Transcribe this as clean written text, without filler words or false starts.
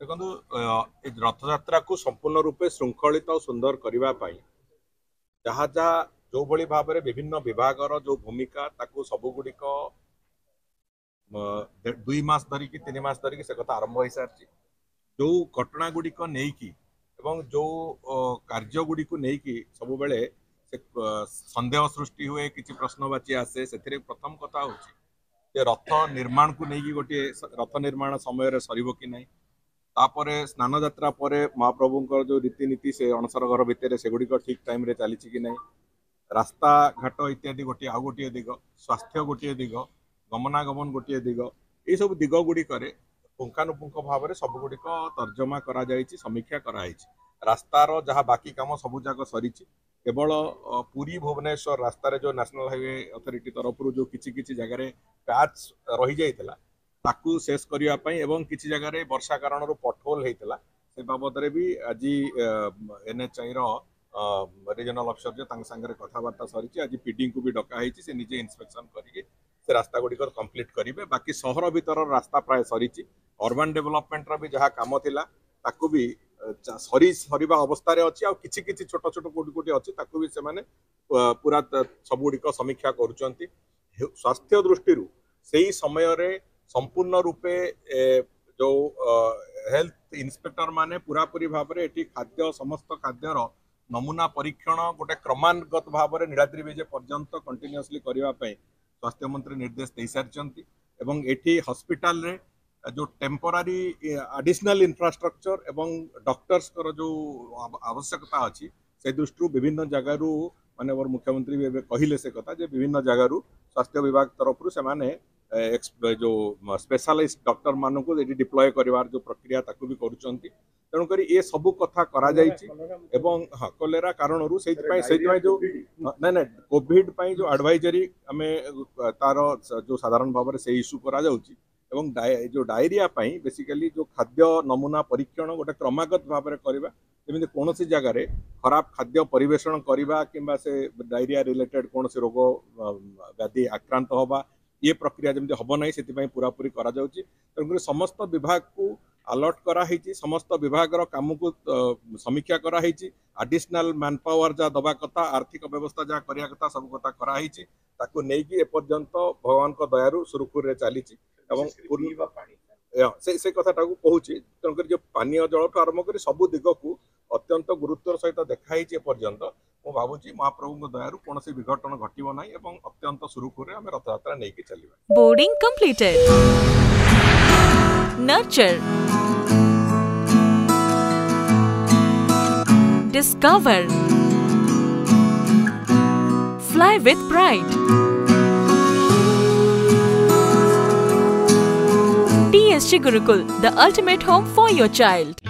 देखो रथ यात्रा को संपूर्ण रूपे श्रृंखलित और सुंदर करने जहाँ जहाँ जो भली भाव में विभिन्न विभागर जो भूमिका ताकू सबुगुड़िक 2 मास धरिकी 3 मास धरिकी से कथा आरंभ हो सारी जो घटना गुड़िक नहीं जो कार्य गुड़ी को नहीं सब बेले से संदेह सृष्टि हुए किसी प्रश्नवाची आसे से प्रथम कथा हूँ रथ निर्माण को लेकिन गोटे रथ निर्माण समय सर कि ना तापरे स्नान यात्रा पर महाप्रभुंर जो रीतिनीति से अणसर घर भितर से गुड़िक ठीक टाइम रे चली कि ना रास्ता घाट इत्यादि गोटे आउ गोटे दिग स्वास्थ्य गोटे दिग गमनागमन गोटे दिग ये सब दिग गुड़िक पुंखानुपुंख भाव में सबुगुड़िक तर्जमा समीक्षा कराई रास्तार जहाँ बाकी काम सबुजाक सरी केवल पुरी भुवनेश्वर रास्तार जो नेशनल हाईवे अथॉरिटी तरफ जो किसी जगह पैच रही जाइथिला ताकू शेष करने एवं किसी जगह वर्षा कारण पटहोल होता से बाबद भी आज NHI रीजनल अफिसर जो सांगे कथबार्ता सरी आज पीडी को भी डकाई से निजे इन्स्पेक्शन करके से रास्ता गुड़िक कंप्लीट करेंगे बाकी सहर भीतर रास्ता प्राय सरी अर्बन डेवलपमेंट भी जहाँ कम थिला ताकू भी सरीवा अवस्था अच्छी किछि किछि छोट छोट कोटी कोटी अच्छी ताकू भी से पूरा सबुगुड़िक समीक्षा करुचंती स्वास्थ्य दृष्टि से समय रे संपूर्ण रूपे जो हेल्थ इंस्पेक्टर माने पूरा पूरी भाव में एटी खाद्य समस्त खाद्यर नमूना परीक्षण गोटे क्रमागत भाव में नीलाद्रि विजे पर्यंत कंटिन्यूअसली करने स्वास्थ्य मंत्री निर्देश दे सारी एवं एटी हॉस्पिटल रे जो टेम्पोरारी एडिशनल इंफ्रास्ट्रक्चर एवं डॉक्टर्स जो आवश्यकता अच्छी से दृष्टि विभिन्न जगार माने मुख्यमंत्री भी कहले से कथा जे विभिन्न जगार स्वास्थ्य विभाग तरफ से जो स्पेशलिस्ट डॉक्टर मान को डिप्लॉय करिवार जो प्रक्रिया ताकू भी करुचंती तेणुक ये सबू कथा करा जायछि एवं हाँ कोलेरा कारण जो ना कोविड पाई जो एडवाइजरी आमे तार जो साधारण भाव में से इश्यू करा जाउछि एवं जो डायरिया पाई बेसिकली जो खाद्य नमूना परीक्षण गोटे क्रमागत भाव में करवा जमी कौन सी जगार खराब खाद्य परिवेषण करवा कि से डायरिया रिलेटेड कौन से रोग व्याधि आक्रांत हवा ये प्रक्रिया जमी हम ना से पूरापूरी करा जाउछि तेणुक समस्त विभाग को अलर्ट कराई समस्त विभाग काम को समीक्षा कराई एडिशनल मैन पावर जहाँ दबा कथा आर्थिक व्यवस्था जहाँ करने कथा सब कथा कराई ताकू नहीं एपर्यंत भगवान को दयारु सुरुखुर रे चली से कथाटा को कहूँ तेणुक जो पानीय जल ठू आरंभ कर सबू दिग को अत्यंत गुरुत्वर सहित देखाई एपर्यंत मु भावुची महाप्रभु दयारु कौन विघटन घटव ना अत्यंत सुरुखुर आम रथ यात्रा नहीं चलवा boarding completed nurture discover fly with pride TSG Gurukul, the ultimate home for your child.